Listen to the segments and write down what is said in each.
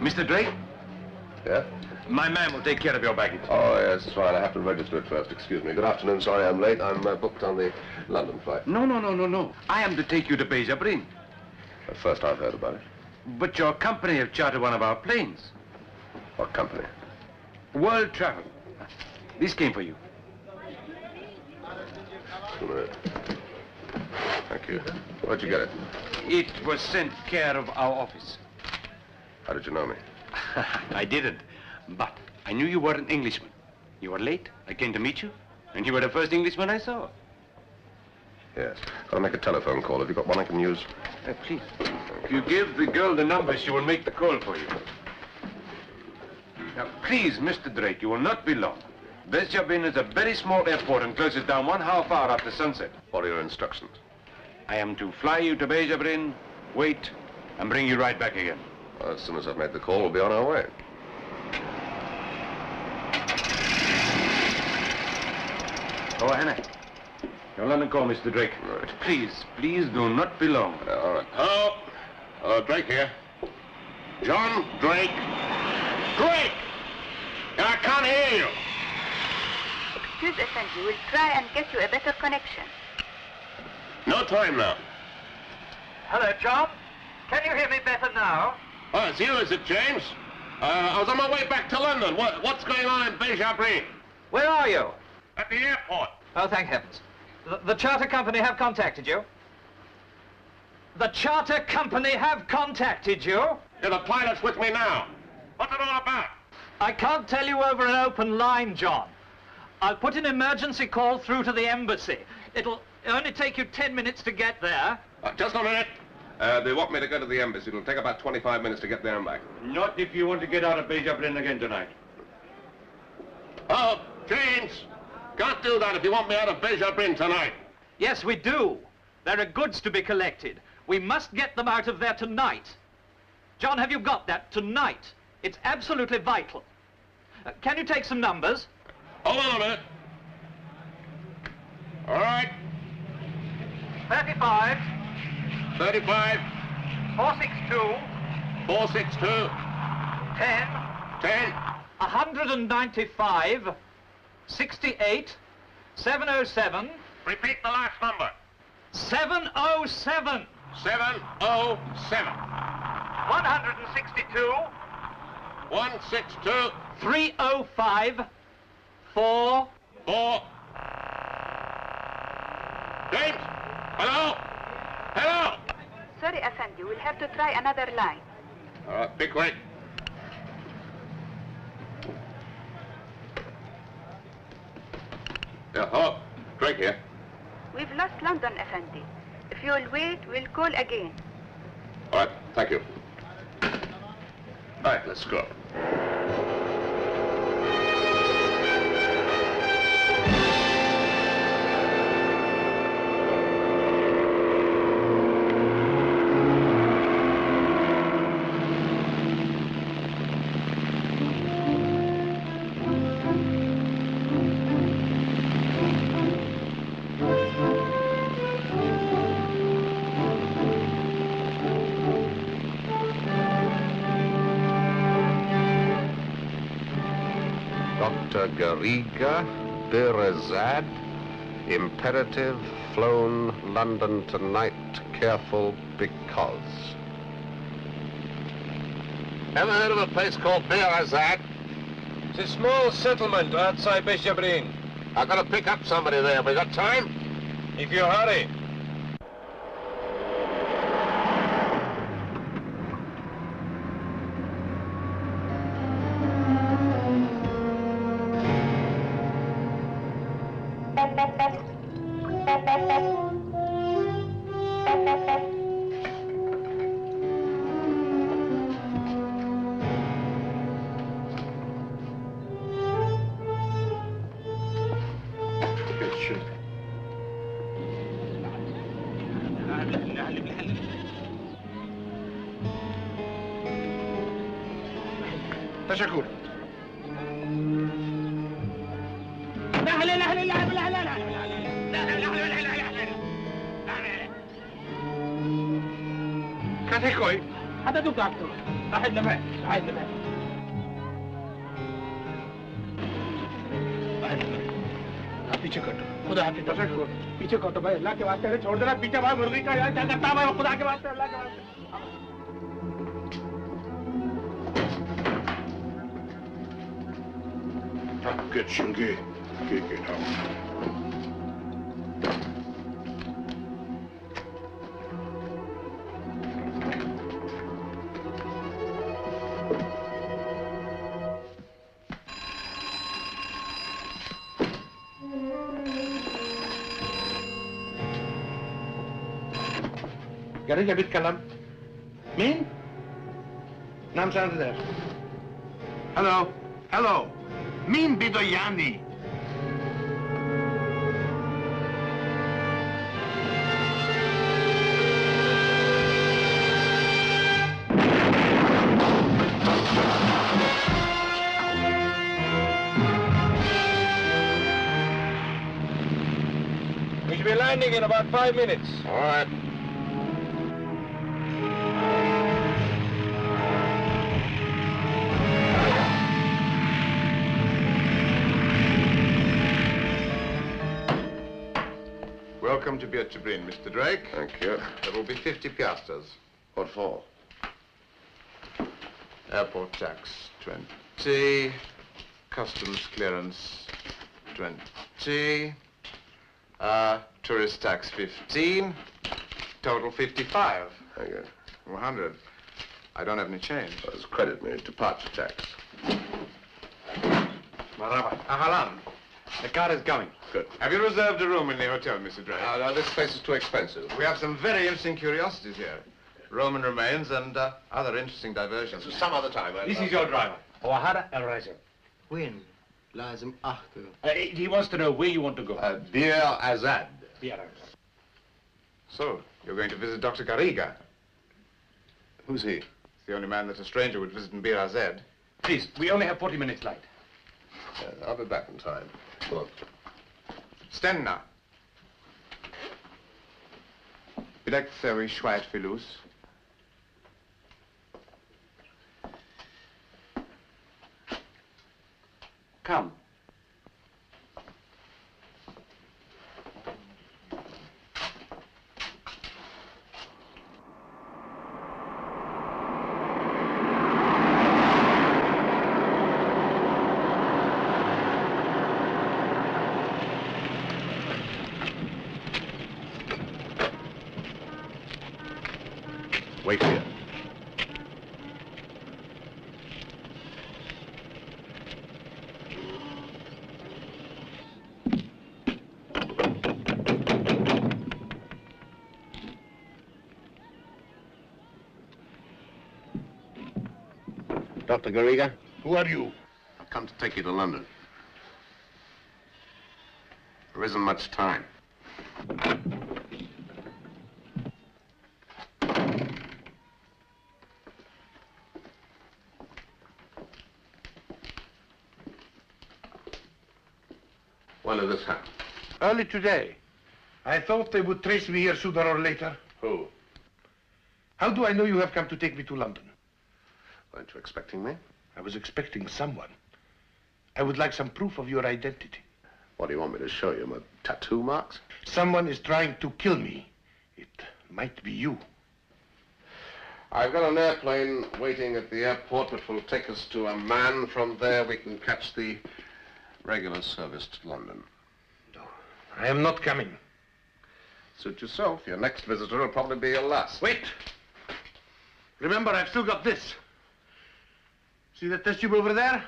Mr. Drake? Yeah? My man will take care of your baggage. Oh, yes, that's right. I have to register it first. Excuse me. Good afternoon. Sorry I'm late. I'm booked on the London flight. No. I am to take you to Judgement. First I've heard about it. But your company have chartered one of our planes. What company? World Travel. This came for you. Just a minute. Thank you. Where'd you get it? It was sent care of our office. How did you know me? I didn't, but I knew you were an Englishman. You were late, I came to meet you, and you were the first Englishman I saw. Yes. I'll make a telephone call. Have you got one I can use? Please. If you give the girl the number, she will make the call for you. Now, please, Mr. Drake, you will not be long. Judgement is a very small airport and closes down 1/2 hour after sunset. What are your instructions? I am to fly you to Judgement, wait, and bring you right back again. Well, as soon as I've made the call, we'll be on our way. Oh, Hannah. Your London call, Mr. Drake. Right. Please do not be long. All right. Hello, Drake here. John Drake. Drake! I can't hear you. Excuse us, and we will try and get you a better connection. No time now. Hello, John. Can you hear me better now? Oh, it's you, is it, James? I was on my way back to London. What's going on in Judgement? Where are you? At the airport. Oh, thank heavens. The charter company have contacted you? The charter company have contacted you? Yeah, the pilot's with me now. What's it all about? I can't tell you over an open line, John. I'll put an emergency call through to the embassy. It'll only take you 10 minutes to get there. Just a minute. They want me to go to the embassy. It'll take about 25 minutes to get there and back. Not if you want to get out of Judgement again tonight. Oh, James! Can't do that if you want me out of Judgement tonight. Yes, we do. There are goods to be collected. We must get them out of there tonight. John, have you got that? Tonight. It's absolutely vital. Can you take some numbers? Hold on a minute. All right. 35. 35. 462. 462. 10. 10. 195. 68. 707. Repeat the last number. 707. 707. 162. 162. 305. 4. 4. James! Hello? Hello? Sorry, Effendi, we'll have to try another line. All right, be quick. Yeah, hello. Drake here. We've lost London, Effendi. If you'll wait, we'll call again. All right, thank you. All right, let's go. Garriga, Birazad, imperative, flown London tonight, careful because. Ever heard of a place called Birazad? It's a small settlement outside Judgement. I've got to pick up somebody there. Have we got time? If you hurry. تشكر. Kate koi? Ada tu kakto. Ahad naman. Ahad naman. पीछे कटो खुदा हाफिज तशक्कुर पीछे कटो भाई अल्लाह के वास्ते छोड़ देना पीछे भाई मुर्गी का यार क्या करता है भाई खुदा के वास्ते अल्लाह के वास्ते Get Shingi. Get out. قريت بيتكلم مين؟ نعم سأنتظر Hello. Hello. مين بده يعني؟ We should be landing in about 5 minutes. All right. Welcome to Judgement, Mr. Drake. Thank you. There will be 50 piastres. What for? Airport tax, 20. Customs clearance, 20. Tourist tax, 15. Total 55. Thank you. 100. I don't have any change. There's credit me, departure tax. Marhaba. Ahlan. The car is coming. Good. Have you reserved a room in the hotel, Mr. Drake? No, this place is too expensive. We have some very interesting curiosities here. Roman remains and other interesting diversions. Some other time. This is your driver. وهذا الرجل. وين؟ لازم أخذه. He wants to know where you want to go. Bir Azad. So, you're going to visit Dr. Garriga. Who's he? He's the only man that a stranger would visit in Bir Azad. Please, we only have 40 minutes light. I'll be back in time. Come on. Stenna. بدك تسوي شوية فلوس؟ Come. Wait here. Dr. Garriga? Who are you? I've come to take you to London. There isn't much time. When did this happen? Early today. I thought they would trace me here sooner or later. Who? How do I know you have come to take me to London? Weren't you expecting me? I was expecting someone. I would like some proof of your identity. What do you want me to show you? My tattoo marks? Someone is trying to kill me. It might be you. I've got an airplane waiting at the airport which will take us to a man. From there we can catch the regular service to London. No, I am not coming. Suit yourself. Your next visitor will probably be your last. Wait. Remember, I've still got this. See that test tube over there?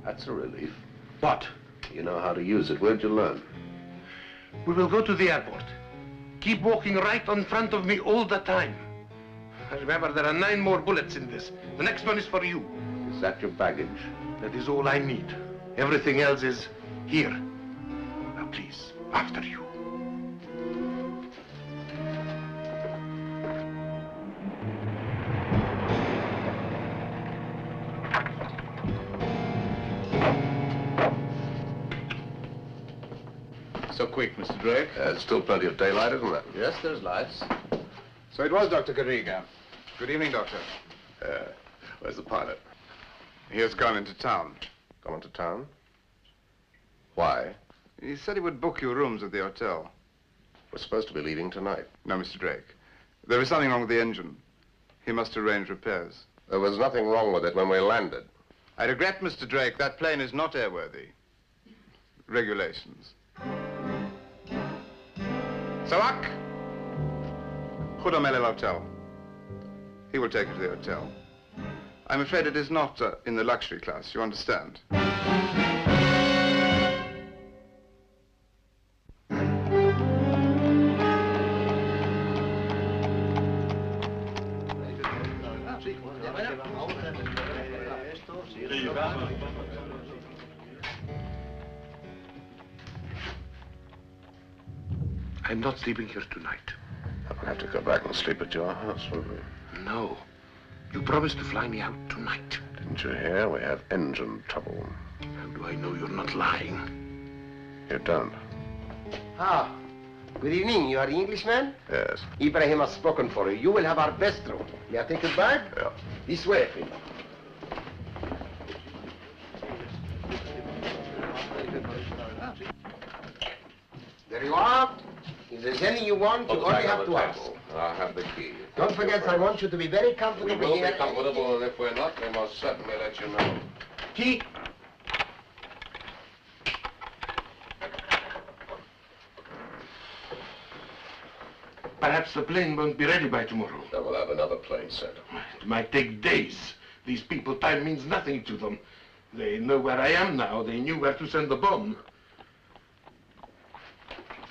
That's a relief. What? You know how to use it. Where'd you learn? We will go to the airport. Keep walking right in front of me all the time. Remember, there are 9 more bullets in this. The next one is for you. Is that your baggage? That is all I need. Everything else is here. Now, please, after you. quick, Mr. Drake? There's still plenty of daylight, isn't there? Yes, there's lights. So it was Dr. Garriga. Good evening, Doctor. Where's the pilot? He has gone into town. Gone into town? Why? He said he would book you rooms at the hotel. We're supposed to be leaving tonight. No, Mr. Drake. There is something wrong with the engine. He must arrange repairs. There was nothing wrong with it when we landed. I regret, Mr. Drake, that plane is not airworthy. Regulations. Sawak! Khudamelil Hotel. He will take you to the hotel. I'm afraid it is not in the luxury class, you understand? I'm not sleeping here tonight. We'll have to go back and sleep at your house, won't we? No. You promised to fly me out tonight. Didn't you hear? We have engine trouble. How do I know you're not lying? You don't? Ah, good evening. You are the Englishman? Yes. Ibrahim has spoken for you. You will have our best room. May I take your bag? Yeah. This way, please. There you are. If there's anything you want, you only have to ask. I'll have the key. Don't forget, I want you to be very comfortable We will here. be comfortable, and if we're not, we must certainly let you know. Key. Perhaps the plane won't be ready by tomorrow. Then we'll have another plane sent. It might take days. These people, time means nothing to them. They know where I am now. They knew where to send the bomb.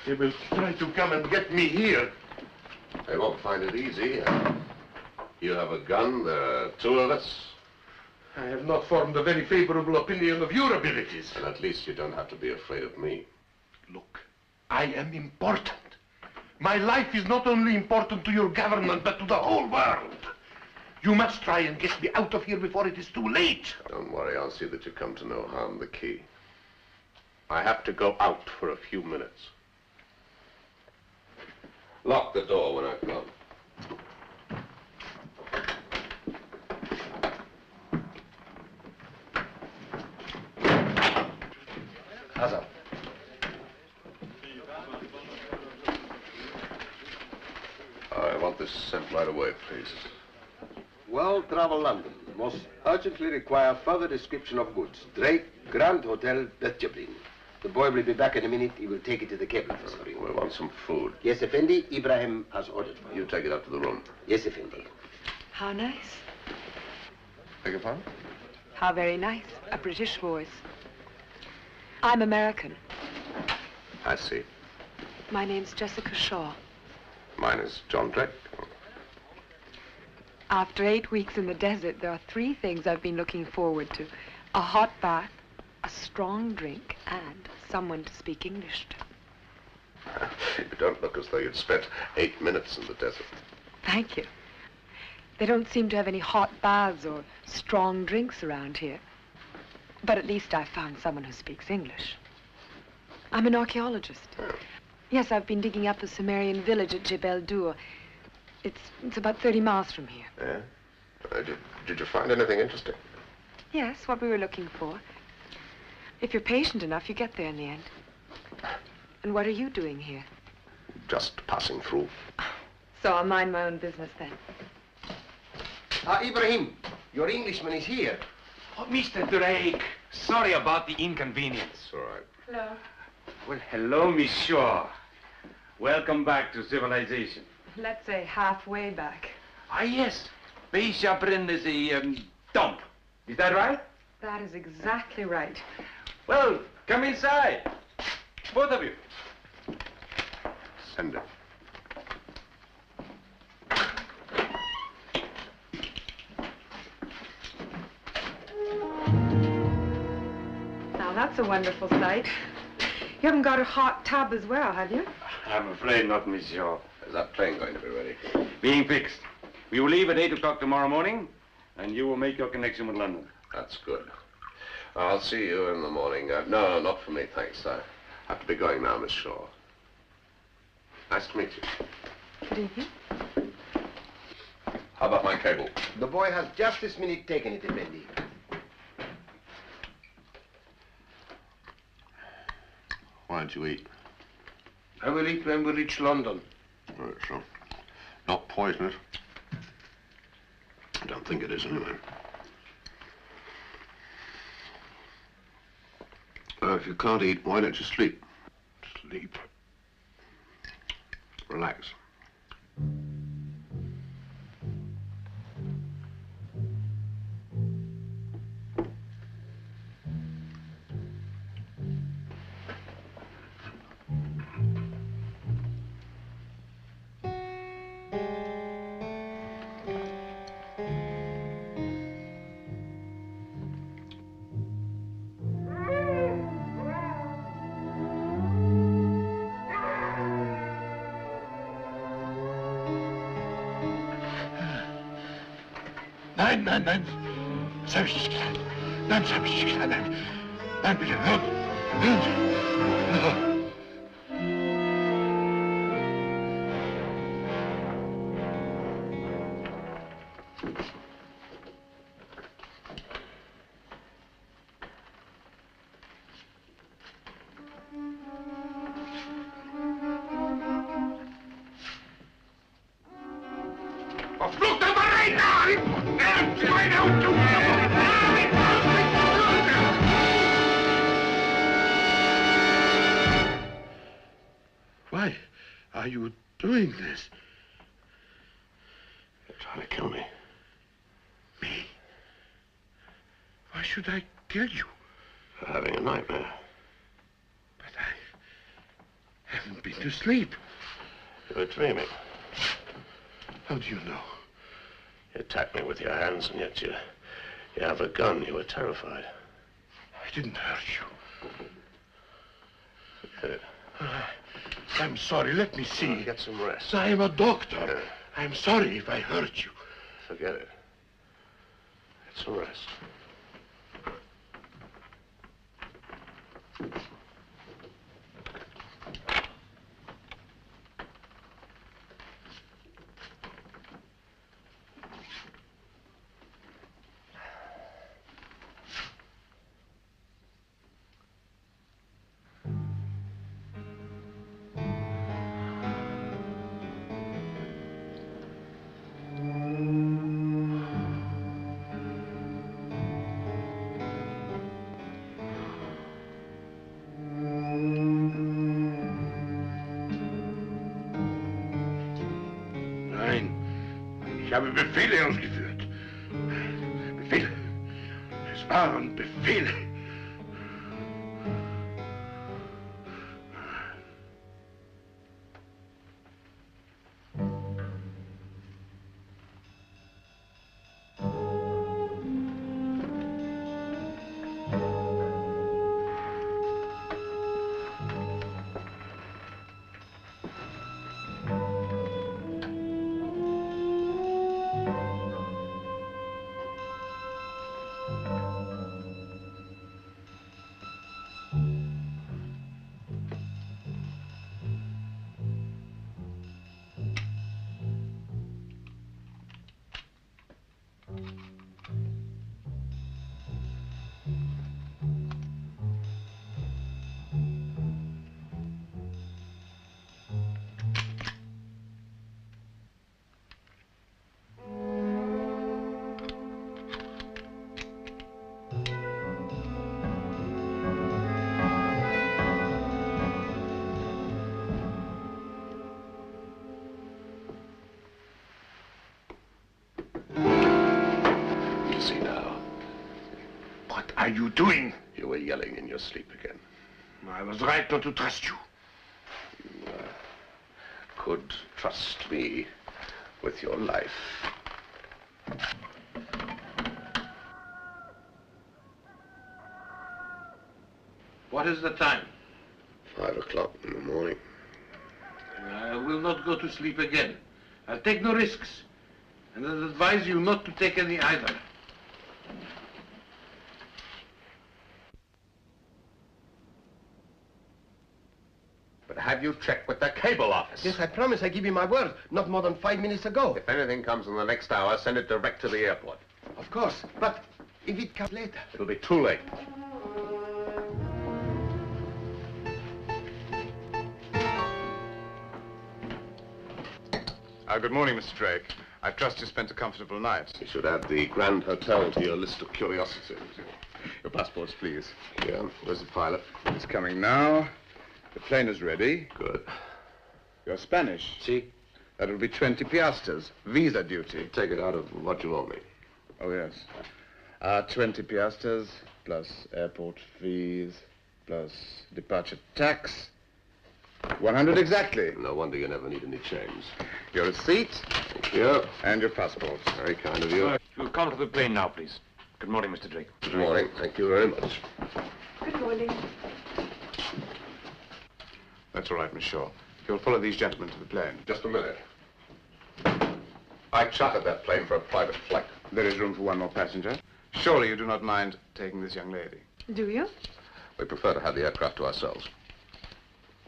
They will try to come and get me here. They won't find it easy. You have a gun. There are two of us. I have not formed a very favorable opinion of your abilities. And at least you don't have to be afraid of me. Look, I am important. My life is not only important to your government, but to the whole world. You must try and get me out of here before it is too late. Don't worry, I'll see that you come to no harm. The key. I have to go out for a few minutes. Lock the door when I've gone. Hazard. I want this sent right away, please. Well, Travel London. Most urgently require further description of goods. Drake, Grand Hotel, Judgement. The boy will be back in a minute. He will take it to the cable office for you. We want some food. Yes, Effendi. Ibrahim has ordered for you. You take it up to the room. Yes, Effendi. How nice. Beg your pardon? How very nice. A British voice. I'm American. I see. My name's Jessica Shaw. Mine is John Drake. After 8 weeks in the desert, there are 3 things I've been looking forward to. A hot bath, a strong drink, and someone to speak English to. You don't look as though you'd spent 8 minutes in the desert. Thank you. They don't seem to have any hot baths or strong drinks around here. But at least I found someone who speaks English. I'm an archaeologist. Oh. Yes, I've been digging up the Sumerian village at Jebel Dur. It's about 30 miles from here. Yeah? Did you find anything interesting? Yes, what we were looking for. If you're patient enough, you get there in the end. And what are you doing here? Just passing through. So I'll mind my own business then. Ibrahim, your Englishman is here. Oh, Mr. Drake, sorry about the inconvenience. It's all right. Hello. Well, hello, Miss Shaw. Welcome back to civilization. Let's say halfway back. Ah, yes. Beishabrin is a dump. Is that right? That is exactly right. Well, come inside. Both of you. Send it. Now, that's a wonderful sight. You haven't got a hot tub as well, have you? I'm afraid not, Miss Shaw. Is that plane going to be ready? Being fixed. We will leave at 8 o'clock tomorrow morning, and you will make your connection with London. That's good. I'll see you in the morning. No, not for me, thanks. I have to be going now, Miss Shaw. Nice to meet you. Good evening. How about my cable? The boy has just this minute taken it, Effendi. Why'd you eat? I will eat when we reach London. Right, so not poisonous. I don't think it is anyway. If you can't eat, why don't you sleep? Sleep. Relax. Nein. Das habe ich nicht getan. Nein, das habe ich nicht getan. Nein, bitte, hören. Verflucht der Mariner! Why are you doing this? You're trying to kill me. Me? Why should I kill you? For having a nightmare. But I haven't been to sleep. You were dreaming. How do you know? You attacked me with your hands, and yet you have a gun. You were terrified. I didn't hurt you. Forget it. I'm sorry. Let me see. Get some rest. I am a doctor. I'm sorry if I hurt you. Forget it. Get some rest. Ich habe Befehle ausgeführt. Befehle. Es waren Befehle. Easy now. What are you doing? You were yelling in your sleep again. I was right not to trust you. You could trust me with your life. What is the time? 5 o'clock in the morning. I will not go to sleep again. I'll take no risks. And I'd advise you not to take any either. But have you checked with the cable office? Yes, I promise. I give you my word. Not more than 5 minutes ago. If anything comes in the next hour, send it direct to the airport. Of course. But if it comes later... It'll be too late. Good morning, Mr. Drake. I trust you spent a comfortable night. You should add the Grand Hotel to your list of curiosities. Your passports, please. Yeah, where's the pilot? It's coming now. The plane is ready. Good. You're Spanish. See? That'll be 20 piastres. Visa duty. Take it out of what you owe me. Oh, yes. 20 piastres, plus airport fees, plus departure tax. 100 exactly. No wonder you never need any change. Your receipt. Thank you. And your passport. Very kind of you. You'll come to the plane now, please. Good morning, Mr. Drake. Good morning. Thank you very much. Good morning. That's all right, Miss Shaw. You'll follow these gentlemen to the plane. Just a minute. I chartered that plane for a private flight. There is room for one more passenger. Surely you do not mind taking this young lady. Do you? We prefer to have the aircraft to ourselves.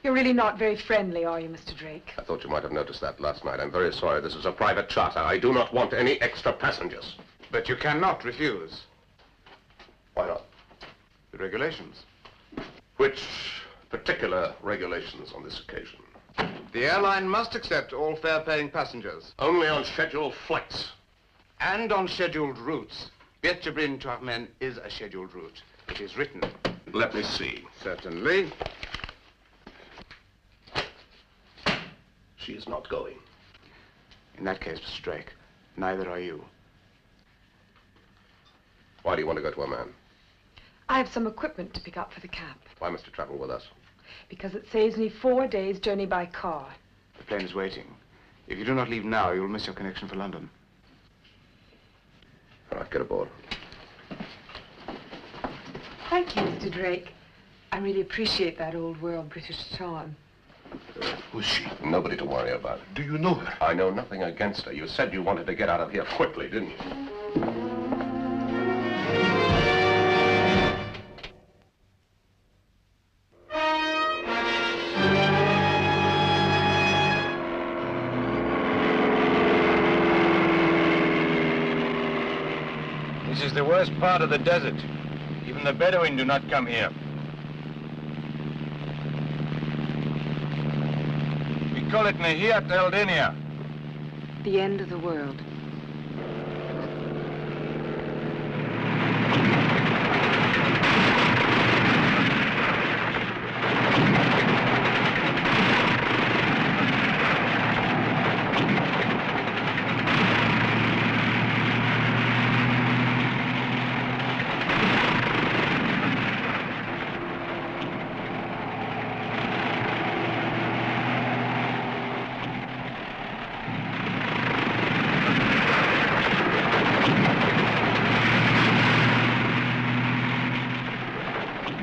You're really not very friendly, are you, Mr. Drake? I thought you might have noticed that last night. I'm very sorry. This is a private charter. I do not want any extra passengers. But you cannot refuse. Why not? The regulations. Which particular regulations on this occasion? The airline must accept all fare-paying passengers. Only on scheduled flights. And on scheduled routes. Judgement to Armen is a scheduled route. It is written. Let me see. Certainly. She is not going. In that case, Mr. Drake, neither are you. Why do you want to go to a man? I have some equipment to pick up for the camp. Why must you travel with us? Because it saves me 4 days' journey by car. The plane is waiting. If you do not leave now, you will miss your connection for London. All right, get aboard. Thank you, Mr. Drake. I really appreciate that old world British charm. Who's she? Nobody to worry about. Do you know her? I know nothing against her. You said you wanted to get out of here quickly, didn't you? This is the worst part of the desert. Even the Bedouin do not come here. We call it Nehiyat El Denia. The end of the world.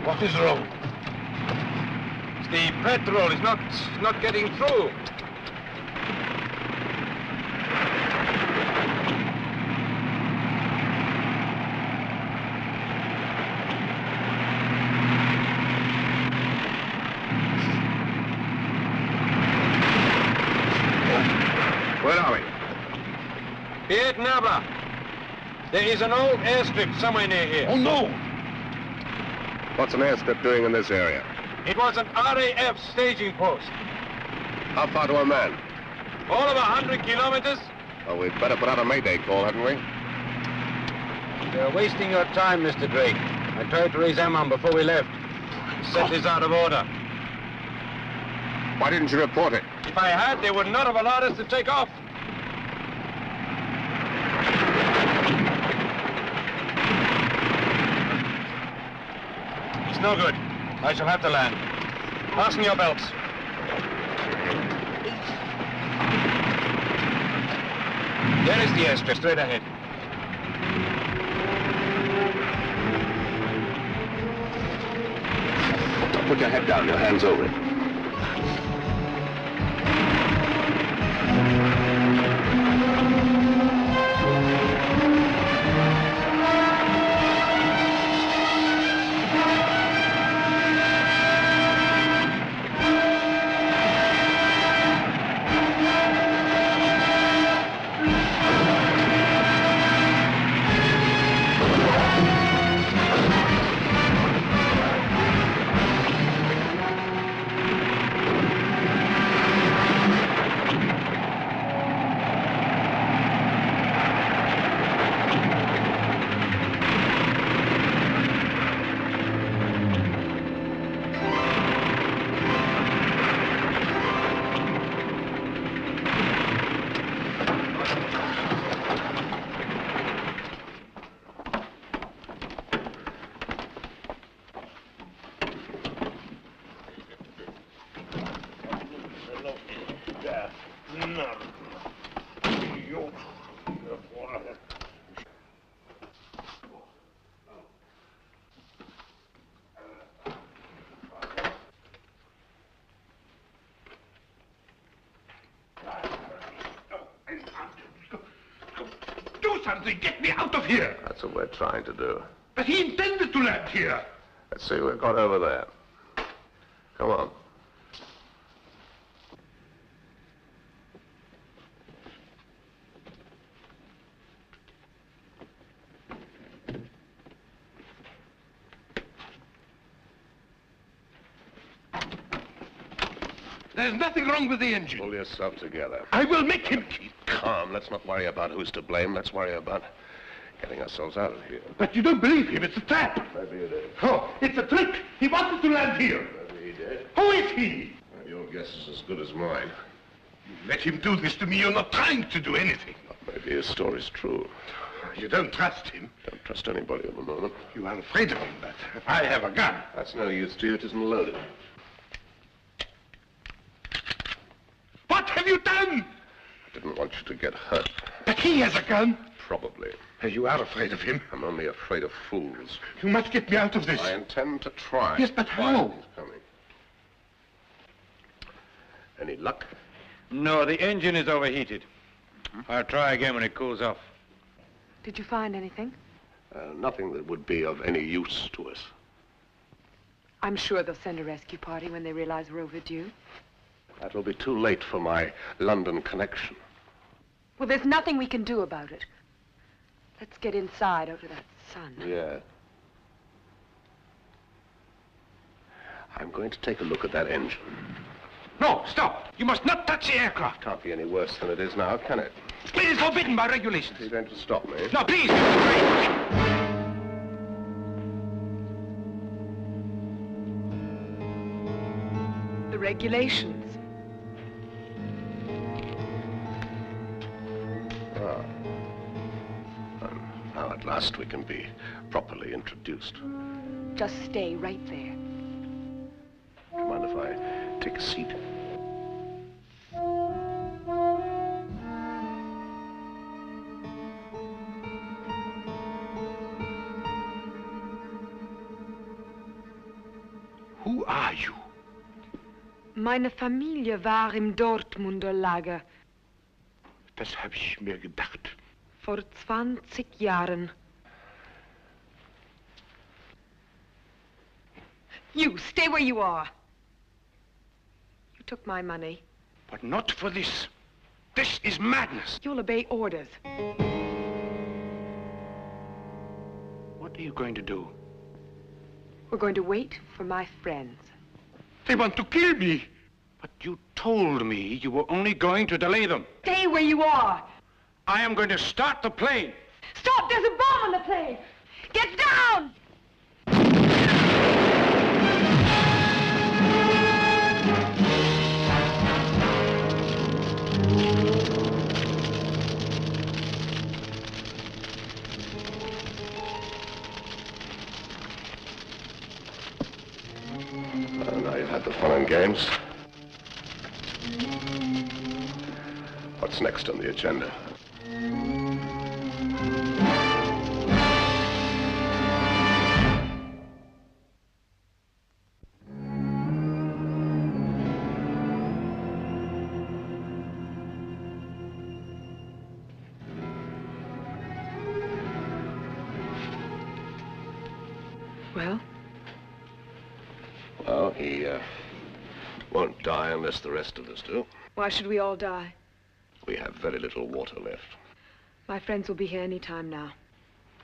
What is wrong? The petrol is not getting through. Where are we? Piet Naba. There is an old airstrip somewhere near here. Oh, no! What's an airstrip doing in this area? It was an RAF staging post. How far to a man? All of 100 kilometers. Oh, we'd better put out a mayday call, hadn't we? You're wasting your time, Mr. Drake. I tried to raise Amman before we left. The set is out of order. Why didn't you report it? If I had, they would not have allowed us to take off. It's no good. I shall have to land. Fasten your belts. There is the airstrip, straight ahead. Put your head down, your hands over it. something. Get me out of here. That's what we're trying to do. But he intended to land here. Let's see what we've got over there. Come on. There's nothing wrong with the engine. Pull yourself together. I will make him keep. Calm. Let's not worry about who's to blame. Let's worry about getting ourselves out of here. But you don't believe him. It's a trap. Maybe it is. Oh, it's a trick. He wanted to land here. Maybe he did. Who is he? Well, your guess is as good as mine. You let him do this to me. You're not trying to do anything. Maybe his story's true. You don't trust him. Don't trust anybody at the moment. You are afraid of him, but I have a gun. That's no use to you. It isn't loaded. What have you done? I didn't want you to get hurt. But he has a gun. Probably. You are afraid of him. I'm only afraid of fools. You must get me out of this. I intend to try. Yes, but how? He's coming. Any luck? No, the engine is overheated. I'll try again when it cools off. Did you find anything? Nothing that would be of any use to us. I'm sure they'll send a rescue party when they realize we're overdue. That'll be too late for my London connection. Well, there's nothing we can do about it. Let's get inside out of that sun. Yeah. I'm going to take a look at that engine. No, stop. You must not touch the aircraft. Can't be any worse than it is now, can it? It is forbidden by regulations. You're going to stop me? No, please. The regulations. Now, at last, we can be properly introduced. Just stay right there. Do you mind if I take a seat? Who are you? Meine Familie war im Dortmunder Lager. Das habe ich mir gedacht. Vor 20 Jahren. You, stay where you are. You took my money. But not for this. This is madness. You'll obey orders. What are you going to do? We're going to wait for my friends. They want to kill me. But you told me you were only going to delay them. Stay where you are. I am going to start the plane. Stop! There's a bomb on the plane! Get down! Now you've had the fun and games. What's next on the agenda? Well? Well, he won't die unless the rest of us do. Why should we all die? We have very little water left. My friends will be here any time now.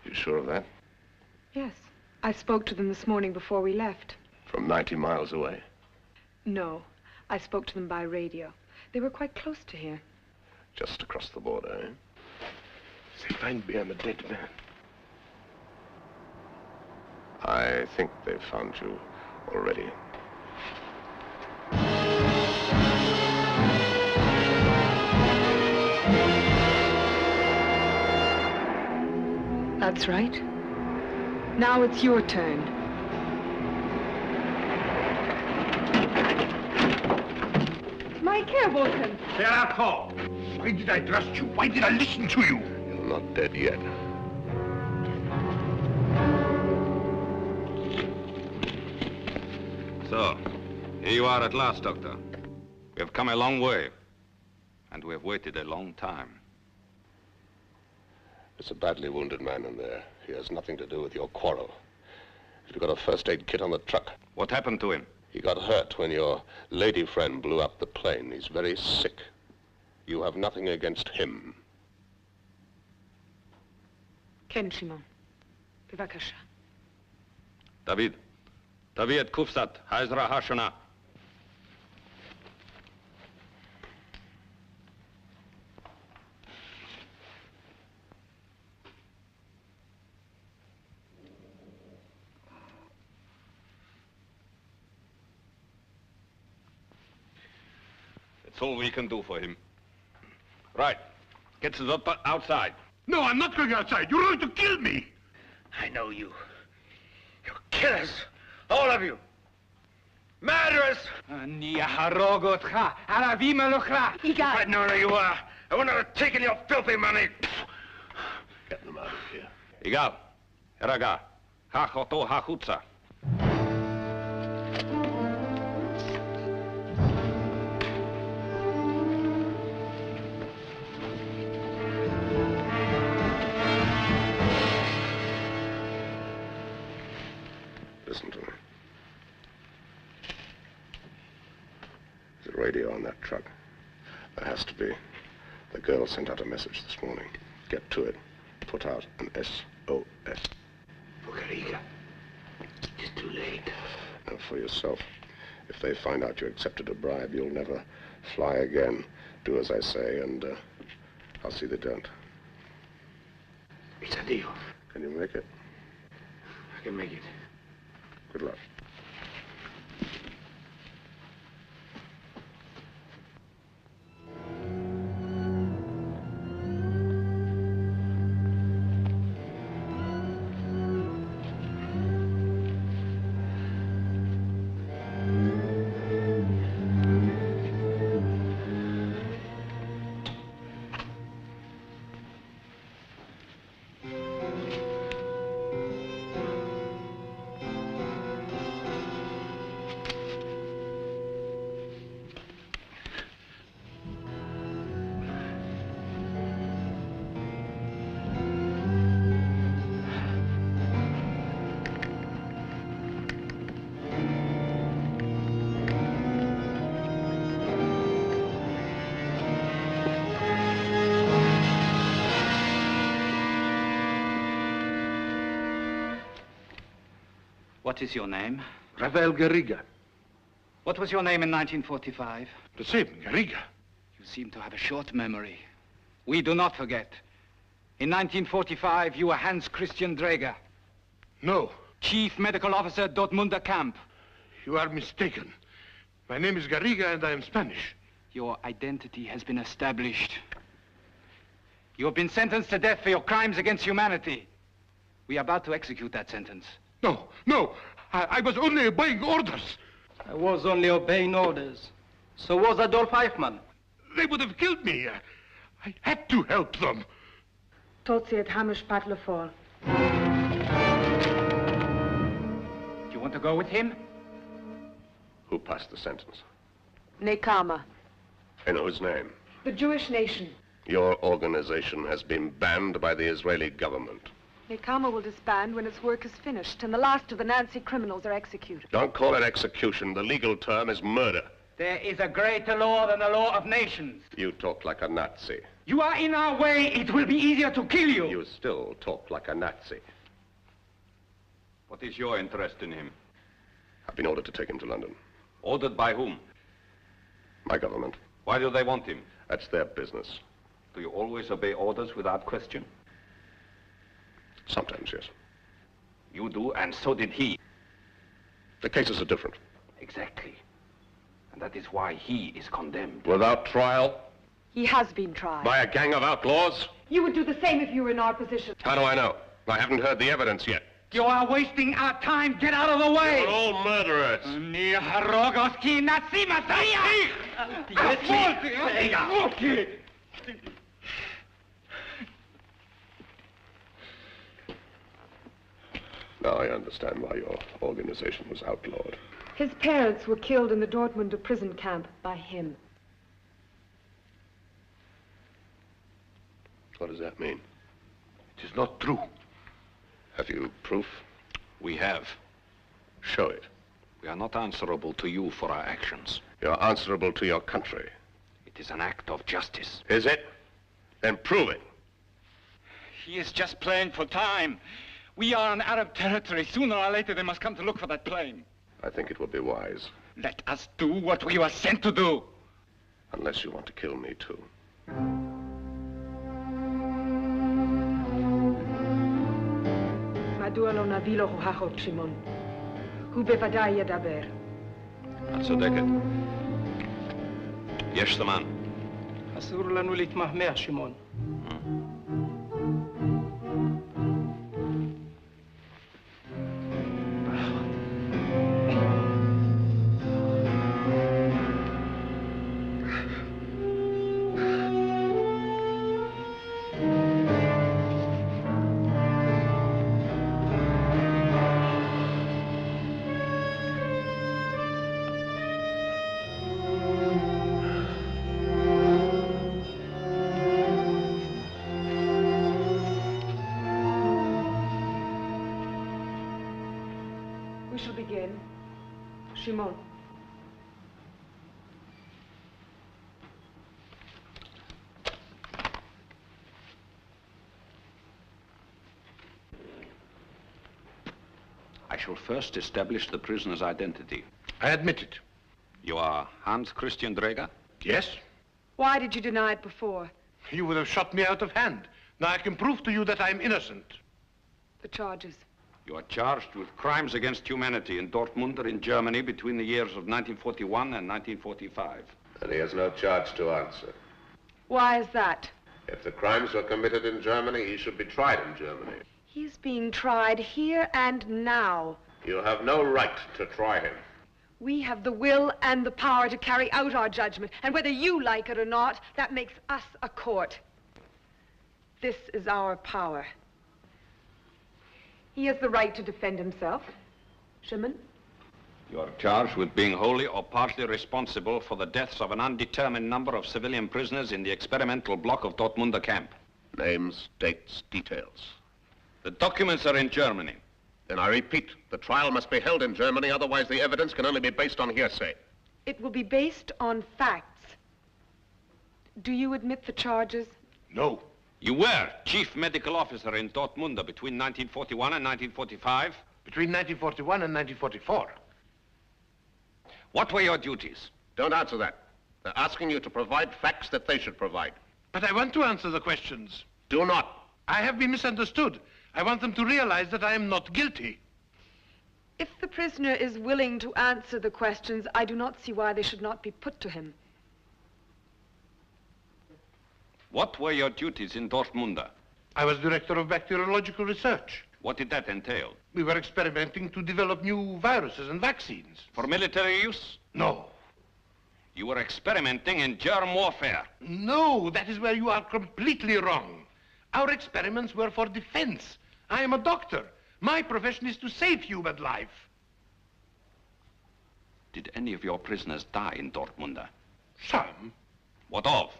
You sure of that? Yes. I spoke to them this morning before we left. From 90 miles away? No. I spoke to them by radio. They were quite close to here. Just across the border, eh? They find me, I'm a dead man. I think they've found you already. That's right. Now it's your turn. My Kehrwochen. Why did I trust you? Why did I listen to you? You're not dead yet. So, here you are at last, Doctor. We have come a long way, and we have waited a long time. There's a badly wounded man in there. He has nothing to do with your quarrel. You've got a first aid kit on the truck. What happened to him? He got hurt when your lady friend blew up the plane. He's very sick. You have nothing against him. כן, שמעון. בבקשה. דוד, תביא את קופסת העזרה השונה. That's all we can do for him. Right. Get the doctor outside. No, I'm not going outside. You're going to kill me. I know you. You're killers. All of you. Murderers. If I know who you are, I wouldn't have taken your filthy money. Get them out of here. יגאל, הרגע. קח אותו החוצה. Listen to me. There's a radio on that truck. There has to be. The girl sent out a message this morning. Get to it. Put out an SOS. For Garriga. It's too late. Now, for yourself. If they find out you accepted a bribe, you'll never fly again. Do as I say, and I'll see they don't. It's a deal. Can you make it? I can make it. Good luck. What is your name? Rafael Garriga. What was your name in 1945? The same, Garriga. You seem to have a short memory. We do not forget. In 1945, you were Hans Christian Dreger. No. Chief Medical Officer Dortmunder Camp. You are mistaken. My name is Garriga and I am Spanish. Your identity has been established. You have been sentenced to death for your crimes against humanity. We are about to execute that sentence. No, no. I was only obeying orders. I was only obeying orders. So was Adolf Eichmann. They would have killed me. I had to help them. Tot het Hamish Patlefall. Do you want to go with him? Who passed the sentence? Nekama. In whose name? The Jewish nation. Your organization has been banned by the Israeli government. Nekama will disband when its work is finished and the last of the Nazi criminals are executed. Don't call it execution. The legal term is murder. There is a greater law than the law of nations. You talk like a Nazi. You are in our way. It will be easier to kill you. You still talk like a Nazi. What is your interest in him? I've been ordered to take him to London. Ordered by whom? My government. Why do they want him? That's their business. Do you always obey orders without question? Sometimes, yes. You do, and so did he. The cases are different. Exactly. And that is why he is condemned. Without trial? He has been tried. By a gang of outlaws? You would do the same if you were in our position. How do I know? I haven't heard the evidence yet. You are wasting our time. Get out of the way. You're all murderers. Now I understand why your organization was outlawed. His parents were killed in the Dortmunder prison camp by him. What does that mean? It is not true. Have you proof? We have. Show it. We are not answerable to you for our actions. You're answerable to your country. It is an act of justice. Is it? Then prove it. He is just playing for time. We are on Arab territory. Sooner or later they must come to look for that plane. I think it would be wise. Let us do what we were sent to do. Unless you want to kill me too. מדוע לא נביא לו הוכחות, שמעון? הוא בוודאי ידבר. הצודקת. יש זמן. אסור לנו להתמהמה, שמעון. Shimon. I shall first establish the prisoner's identity. I admit it. You are Hans Christian Dreger? Yes. Why did you deny it before? You would have shot me out of hand. Now I can prove to you that I'm innocent. The charges. You are charged with crimes against humanity in Dortmund, in Germany, between the years of 1941 and 1945. And he has no charge to answer. Why is that? If the crimes were committed in Germany, he should be tried in Germany. He's being tried here and now. You have no right to try him. We have the will and the power to carry out our judgment, and whether you like it or not, that makes us a court. This is our power. He has the right to defend himself. Shimon? You are charged with being wholly or partly responsible for the deaths of an undetermined number of civilian prisoners in the experimental block of Dortmunder camp. Names, dates, details. The documents are in Germany. Then I repeat, the trial must be held in Germany, otherwise the evidence can only be based on hearsay. It will be based on facts. Do you admit the charges? No. You were chief medical officer in Dortmund between 1941 and 1945? Between 1941 and 1944. What were your duties? Don't answer that. They're asking you to provide facts that they should provide. But I want to answer the questions. Do not. I have been misunderstood. I want them to realize that I am not guilty. If the prisoner is willing to answer the questions, I do not see why they should not be put to him. What were your duties in Dortmund? I was director of bacteriological research. What did that entail? We were experimenting to develop new viruses and vaccines. For military use? No. You were experimenting in germ warfare? No, that is where you are completely wrong. Our experiments were for defense. I am a doctor. My profession is to save human life. Did any of your prisoners die in Dortmund? Some. What of?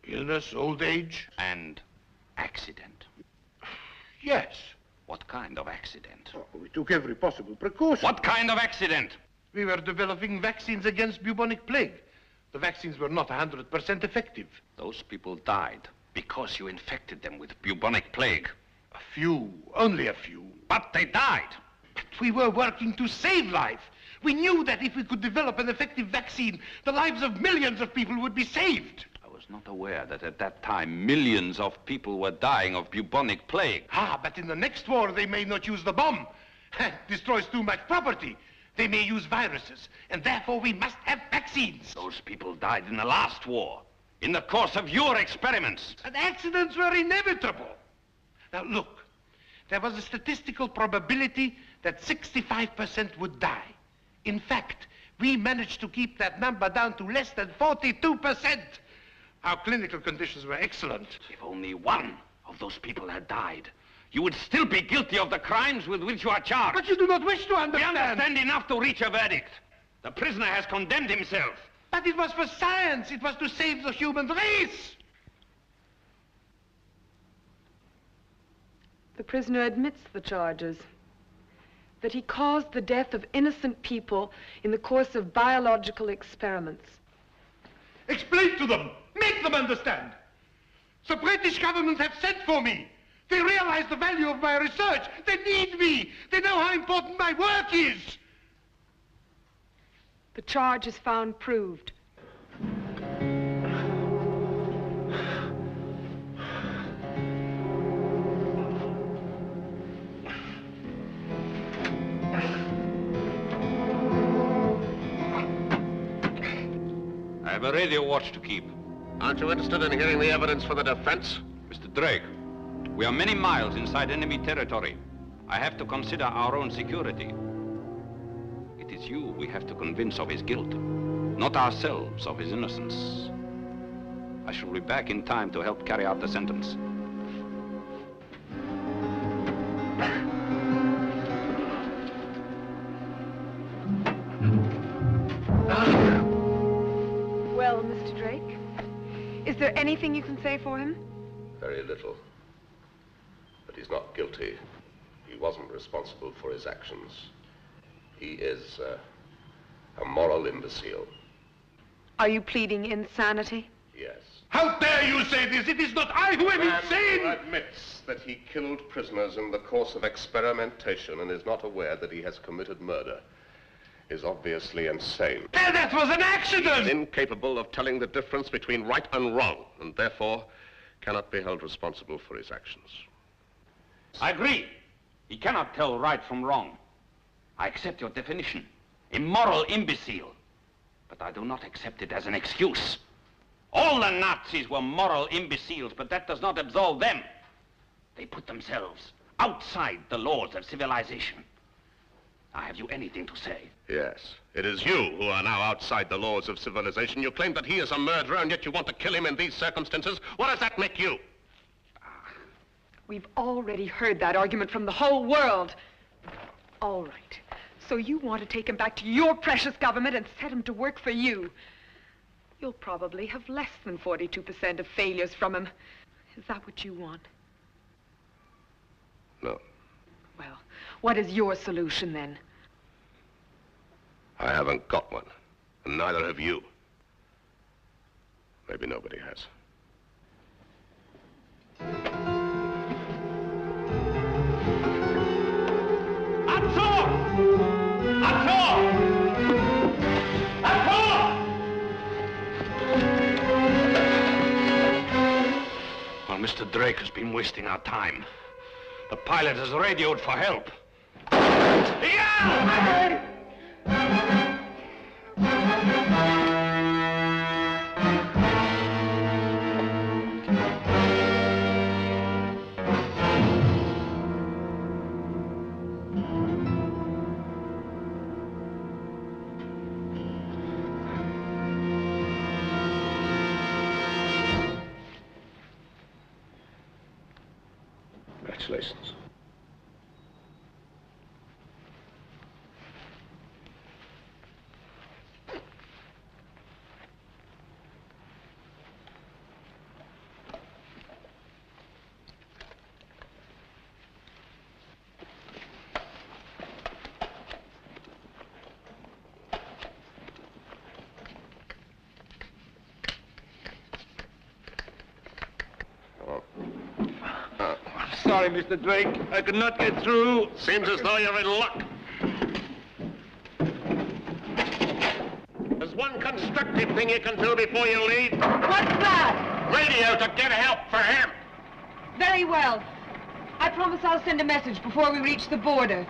Illness, old age. And accident? Yes. What kind of accident? Oh, we took every possible precaution. What kind of accident? We were developing vaccines against bubonic plague. The vaccines were not 100% effective. Those people died because you infected them with bubonic plague. A few, only a few. But they died. But we were working to save life. We knew that if we could develop an effective vaccine, the lives of millions of people would be saved. I was not aware that at that time millions of people were dying of bubonic plague. Ah, but in the next war they may not use the bomb. It destroys too much property. They may use viruses, and therefore we must have vaccines. Those people died in the last war, in the course of your experiments. And accidents were inevitable. Now look, there was a statistical probability that 65% would die. In fact, we managed to keep that number down to less than 42%. Our clinical conditions were excellent. If only one of those people had died, you would still be guilty of the crimes with which you are charged. But you do not wish to understand. We understand enough to reach a verdict. The prisoner has condemned himself. But it was for science. It was to save the human race. The prisoner admits the charges. That he caused the death of innocent people in the course of biological experiments. Explain to them. Make them understand. The British government have sent for me. They realize the value of my research. They need me. They know how important my work is. The charge is found proved. I have a radio watch to keep. Aren't you interested in hearing the evidence for the defense? Mr. Drake, we are many miles inside enemy territory. I have to consider our own security. It is you we have to convince of his guilt, not ourselves of his innocence. I shall be back in time to help carry out the sentence. Well, Mr. Drake, is there anything you can say for him? Very little. But he's not guilty. He wasn't responsible for his actions. He is a moral imbecile. Are you pleading insanity? Yes. How dare you say this? It is not I who am insane! Who admits that he killed prisoners in the course of experimentation and is not aware that he has committed murder is obviously insane. That was an accident! He's incapable of telling the difference between right and wrong, and therefore cannot be held responsible for his actions. I agree. He cannot tell right from wrong. I accept your definition. Immoral imbecile. But I do not accept it as an excuse. All the Nazis were moral imbeciles, but that does not absolve them. They put themselves outside the laws of civilization. Now, have you anything to say? Yes. It is you who are now outside the laws of civilization. You claim that he is a murderer, and yet you want to kill him in these circumstances. What does that make you? We've already heard that argument from the whole world. All right. So you want to take him back to your precious government and set him to work for you. You'll probably have less than 42% of failures from him. Is that what you want? No. Well, what is your solution then? I haven't got one, and neither have you. Maybe nobody has. Well, Mr. Drake has been wasting our time. The pilot has radioed for help. Congratulations. Sorry, Mr. Drake. I could not get through. Seems as though you're in luck. There's one constructive thing you can do before you leave. What's that? Radio to get help for him. Very well. I promise I'll send a message before we reach the border.